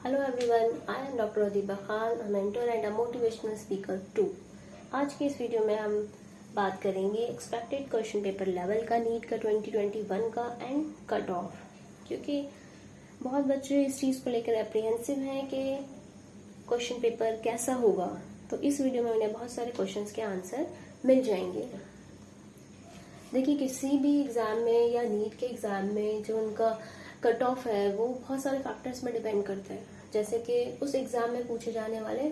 Hello everyone, I am Dr. Adiba Khan, a mentor and a motivational speaker too. आज की इस video में हम बात करेंगे एक्सपेक्टेड क्वेश्चन पेपर लेवल का, नीट का 2021 का एंड कट ऑफ। क्योंकि बहुत बच्चे इस चीज़ को लेकर एप्रीहेंसिव हैं कि क्वेश्चन पेपर कैसा होगा, तो इस वीडियो में उन्हें बहुत सारे क्वेश्चंस के आंसर मिल जाएंगे। देखिए, किसी भी एग्ज़ाम में या नीट के एग्ज़ाम में जो उनका कट ऑफ है वो बहुत सारे फैक्टर्स में डिपेंड करता है। जैसे कि उस एग्ज़ाम में पूछे जाने वाले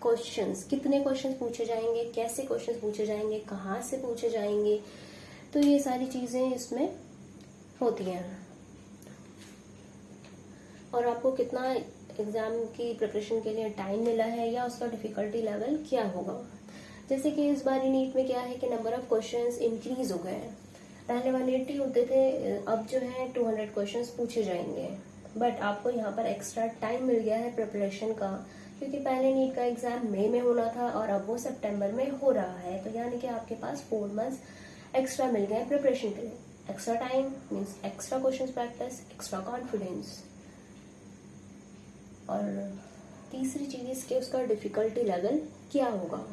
क्वेश्चंस, कितने क्वेश्चंस पूछे जाएंगे, कैसे क्वेश्चंस पूछे जाएंगे, कहाँ से पूछे जाएंगे, तो ये सारी चीज़ें इसमें होती हैं। और आपको कितना एग्ज़ाम की प्रिपरेशन के लिए टाइम मिला है या उसका डिफ़िकल्टी लेवल क्या होगा। जैसे कि इस बार नीट में क्या है कि नंबर ऑफ क्वेश्चंस इंक्रीज हो गए हैं। पहले 180 होते थे, अब जो है 200 क्वेश्चंस पूछे जाएंगे। बट आपको यहाँ पर एक्स्ट्रा टाइम मिल गया है प्रिपरेशन का, क्योंकि पहले नीट का एग्जाम मई में होना था और अब वो सितंबर में हो रहा है। तो यानी कि आपके पास 4 मंथ्स एक्स्ट्रा मिल गए प्रिपरेशन के लिए। Extra time means extra question practice, extra confidence. और तीसरी चीज इसके उसका डिफिकल्टी लेवल क्या होगा।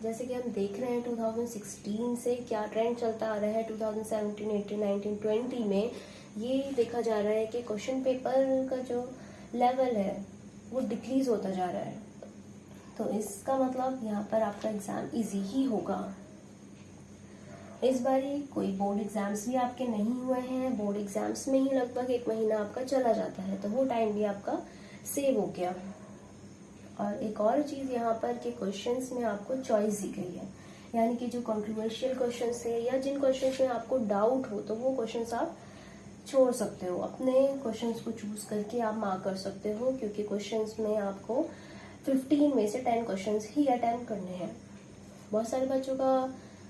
जैसे कि हम देख रहे हैं 2016 से क्या ट्रेंड चलता आ रहा है, 2017, 18, 19, 20 में ये देखा जा रहा है कि क्वेश्चन पेपर का जो लेवल है वो डिक्रीज होता जा रहा है। तो इसका मतलब यहाँ पर आपका एग्जाम इजी ही होगा। इस बारी कोई बोर्ड एग्जाम्स भी आपके नहीं हुए हैं, बोर्ड एग्जाम्स में ही लगभग 1 महीना आपका चला जाता है, तो वो टाइम भी आपका सेव हो गया। और एक और चीज यहाँ पर कि क्वेश्चंस में आपको चॉइस दी गई है, यानी कि जो कंट्रोवर्शियल क्वेश्चंस है या जिन क्वेश्चंस में आपको डाउट हो तो वो क्वेश्चंस आप छोड़ सकते हो, अपने क्वेश्चंस को चूज करके आप मार्क कर सकते हो। क्योंकि क्वेश्चंस में आपको 15 में से 10 क्वेश्चंस ही अटेम्प्ट करने हैं। बहुत सारे बच्चों का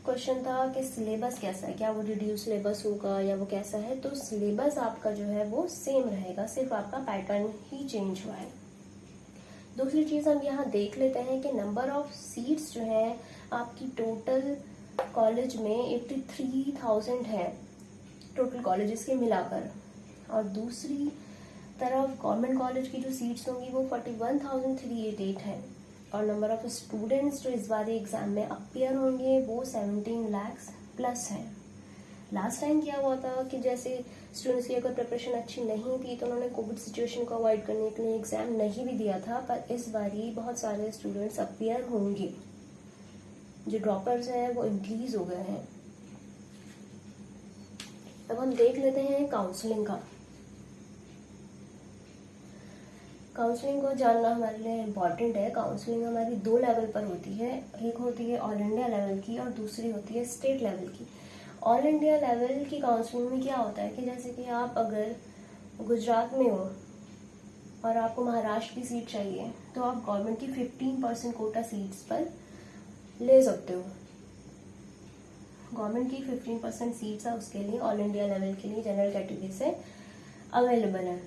क्वेश्चन था कि सिलेबस कैसा है, क्या वो रिड्यूस सिलेबस होगा या वो कैसा है। तो सिलेबस आपका जो है वो सेम रहेगा, सिर्फ आपका पैटर्न ही चेंज हुआ है। दूसरी चीज हम यहाँ देख लेते हैं कि नंबर ऑफ सीट्स जो है आपकी टोटल कॉलेज में 83,000 है, टोटल कॉलेजेस के मिलाकर। और दूसरी तरफ गवर्नमेंट कॉलेज की जो सीट्स होंगी वो 41,388 है। और नंबर ऑफ स्टूडेंट्स जो इस बार एग्जाम में अपियर होंगे वो 17 लाख प्लस है। लास्ट टाइम क्या हुआ था कि जैसे स्टूडेंट्स की अगर प्रिपरेशन अच्छी नहीं थी तो उन्होंने कोविड सिचुएशन को अवॉइड करने के लिए एग्जाम नहीं भी दिया था, पर इस बारी बहुत सारे स्टूडेंट्स अपियर होंगे। जो ड्रॉपर्स हैं वो इंक्रीज हो गए हैं। अब हम देख लेते हैं काउंसलिंग का। काउंसलिंग को जानना हमारे लिए इम्पॉर्टेंट है। काउंसलिंग हमारी 2 लेवल पर होती है, एक होती है ऑल इंडिया लेवल की और दूसरी होती है स्टेट लेवल की। ऑल इंडिया लेवल की काउंसलिंग में क्या होता है कि जैसे कि आप अगर गुजरात में हो और आपको महाराष्ट्र की सीट चाहिए तो आप गवर्नमेंट की 15% कोटा सीट्स पर ले सकते हो। गवर्नमेंट की 15% सीट्स है उसके लिए ऑल इंडिया लेवल के लिए जनरल कैटेगरी से अवेलेबल है।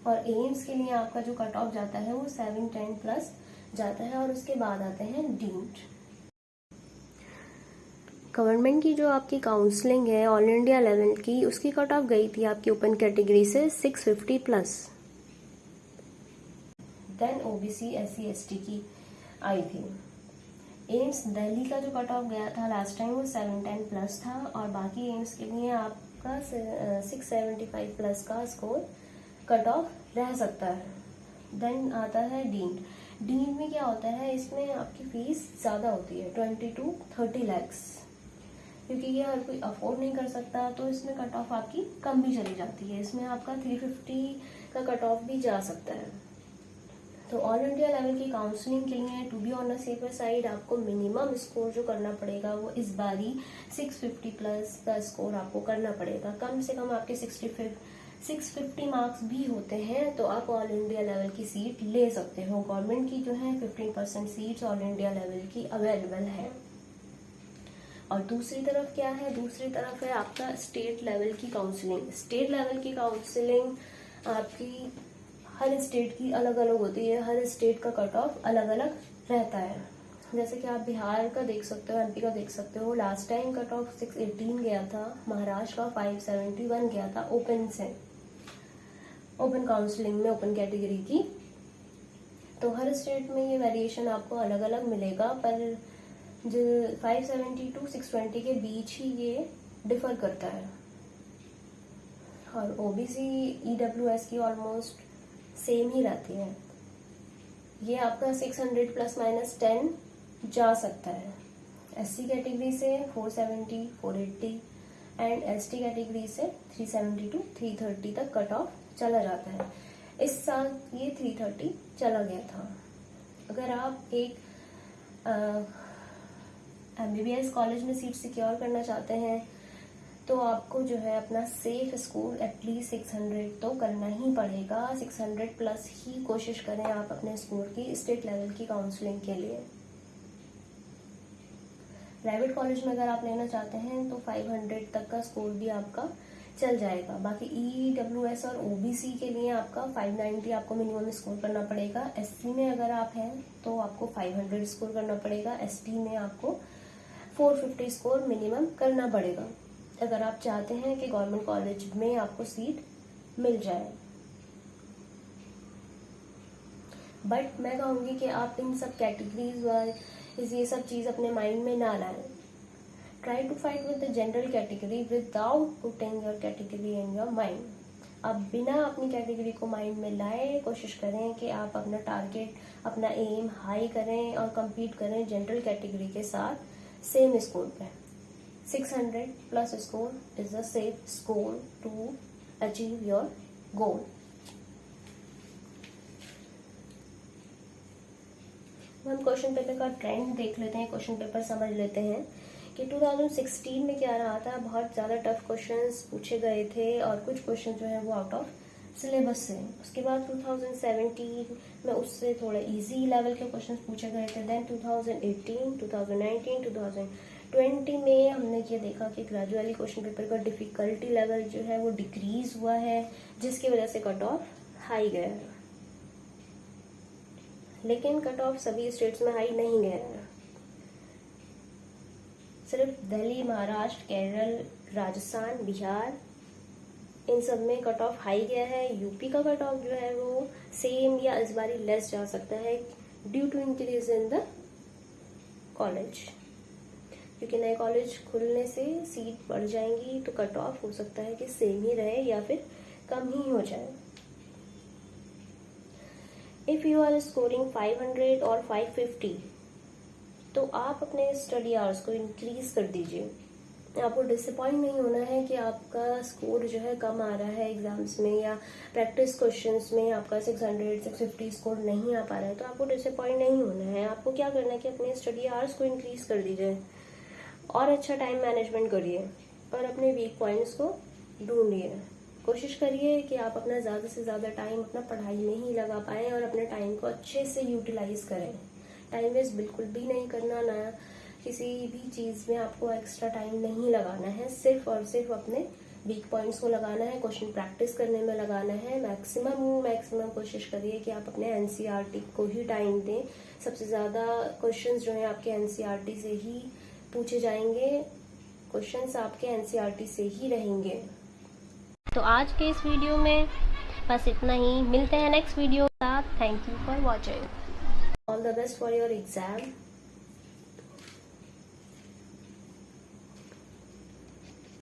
और एम्स के लिए आपका जो कट ऑफ जाता है वो 710 प्लस जाता है और उसके बाद आते हैं डीम्ड। गवर्नमेंट की जो आपकी काउंसलिंग है ऑल इंडिया लेवल की, उसकी कट ऑफ गई थी आपकी ओपन कैटेगरी से 650 plus. Then OBC SC ST की आई थी। एम्स दिल्ली का जो कट ऑफ गया था लास्ट टाइम वो 710 प्लस था और बाकी एम्स के लिए आपका 675 प्लस का स्कोर कट ऑफ रह सकता है। देन आता है डीम्ड। डीम्ड में क्या होता है, इसमें आपकी फीस ज़्यादा होती है 20 to 30 lakhs, क्योंकि ये हर कोई अफोर्ड नहीं कर सकता, तो इसमें कट ऑफ आपकी कम भी चली जाती है। इसमें आपका 350 का कट ऑफ भी जा सकता है। तो ऑल इंडिया लेवल की काउंसलिंग के लिए to be on a safer side आपको मिनिमम स्कोर जो करना पड़ेगा वो इस बारी 650 प्लस का स्कोर आपको करना पड़ेगा। कम से कम आपके 650 मार्क्स भी होते हैं तो आप ऑल इंडिया लेवल की सीट ले सकते हो। गवर्नमेंट की जो है 15% सीट्स ऑल इंडिया लेवल की अवेलेबल है। और दूसरी तरफ क्या है, दूसरी तरफ है आपका स्टेट लेवल की काउंसलिंग। स्टेट लेवल की काउंसलिंग आपकी हर स्टेट की अलग अलग होती है, हर स्टेट का कट ऑफ अलग अलग रहता है। जैसे कि आप बिहार का देख सकते हो, MP का देख सकते हो। लास्ट टाइम कट ऑफ 618 गया था, महाराष्ट्र का 571 गया था ओपन से। ओपन काउंसलिंग में ओपन कैटेगरी की। तो हर स्टेट में ये वेरिएशन आपको अलग अलग मिलेगा, पर जो 570 टू 620 के बीच ही ये डिफर करता है। और ओबीसी ईडब्ल्यूएस की ऑलमोस्ट सेम ही रहती है। ये आपका 600 प्लस माइनस 10 जा सकता है। एससी कैटेगरी से 470, 480 एंड एसटी कैटेगरी से 370 टू 330 तक कट ऑफ चला जाता है। इस साल ये 330 चला गया था। अगर आप एक एमबीबीएस कॉलेज में सीट सिक्योर करना चाहते हैं तो आपको जो है अपना सेफ स्कोर एटलीस्ट 600 तो करना ही पड़ेगा। 600 प्लस ही कोशिश करें आप अपने स्कोर की स्टेट लेवल की काउंसलिंग के लिए। प्राइवेट कॉलेज में अगर आप लेना चाहते हैं तो 500 तक का स्कोर भी आपका चल जाएगा। बाकी ईडब्ल्यूएस और ओबीसी के लिए आपका 590 आपको मिनिमम स्कोर करना पड़ेगा। एससी में अगर आप हैं तो आपको 500 स्कोर करना पड़ेगा। एसटी में आपको 450 स्कोर मिनिमम करना पड़ेगा अगर आप चाहते हैं कि गवर्नमेंट कॉलेज में आपको सीट मिल जाए। बट मैं कहूँगी कि आप इन सब कैटेगरीज वाइज ये सब चीज़ अपने माइंड में ना लाएं। Try to fight with the general category without putting your category in your mind. आप बिना अपनी कैटेगरी को माइंड में लाए कोशिश करें कि आप अपना टारगेट, अपना एम हाई करें और compete करें जनरल कैटेगरी के साथ सेम स्कोर पे। 600 plus score is a safe score to achieve your goal. हम क्वेश्चन पेपर का ट्रेंड देख लेते हैं, क्वेश्चन पेपर समझ लेते हैं कि 2016 में क्या रहा था। बहुत ज़्यादा टफ क्वेश्चंस पूछे गए थे और कुछ क्वेश्चन जो है वो आउट ऑफ सिलेबस से। उसके बाद 2017 में उससे थोड़ा इजी लेवल के क्वेश्चंस पूछे गए थे। देन 2018, 2019, 2020 में हमने ये देखा कि ग्रेजुअली क्वेश्चन पेपर का डिफिकल्टी लेवल जो है वो डिक्रीज हुआ है, जिसकी वजह से कट ऑफ हाई गया है। लेकिन कट ऑफ सभी स्टेट्स में हाई नहीं गया है। सिर्फ दिल्ली, महाराष्ट्र, केरल, राजस्थान, बिहार, इन सब में कट ऑफ हाई गया है। यूपी का कट ऑफ जो है वो सेम या इस बारी लेस जा सकता है due to increase in the college, क्योंकि नए कॉलेज खुलने से सीट बढ़ जाएंगी तो कट ऑफ हो सकता है कि सेम ही रहे या फिर कम ही हो जाए। इफ यू आर स्कोरिंग 500 और 550 तो आप अपने स्टडी आवर्स को इंक्रीज कर दीजिए। आपको डिसअपॉइंट नहीं होना है कि आपका स्कोर जो है कम आ रहा है एग्जाम्स में या प्रैक्टिस क्वेश्चंस में आपका 600 650 स्कोर नहीं आ पा रहा है, तो आपको डिसअपॉइंट नहीं होना है। आपको क्या करना है कि अपने स्टडी आवर्स को इंक्रीज कर दीजिए और अच्छा टाइम मैनेजमेंट करिए और अपने वीक पॉइंट्स को ढूंढिए। कोशिश करिए कि आप अपना ज़्यादा से ज़्यादा टाइम अपना पढ़ाई में ही लगा पाएँ और अपने टाइम को अच्छे से यूटिलाइज करें। टाइम वेस्ट बिल्कुल भी नहीं करना, ना किसी भी चीज़ में आपको एक्स्ट्रा टाइम नहीं लगाना है। सिर्फ और सिर्फ अपने वीक पॉइंट्स को लगाना है, क्वेश्चन प्रैक्टिस करने में लगाना है। मैक्सिमम कोशिश करिए कि आप अपने एनसीईआरटी को ही टाइम दें। सबसे ज़्यादा क्वेश्चंस जो हैं आपके एनसीईआरटी से ही पूछे जाएंगे, क्वेश्चंस आपके एनसीईआरटी से ही रहेंगे। तो आज के इस वीडियो में बस इतना ही। मिलते हैं नेक्स्ट वीडियो के साथ। Thank you for watching. All the best for your exam.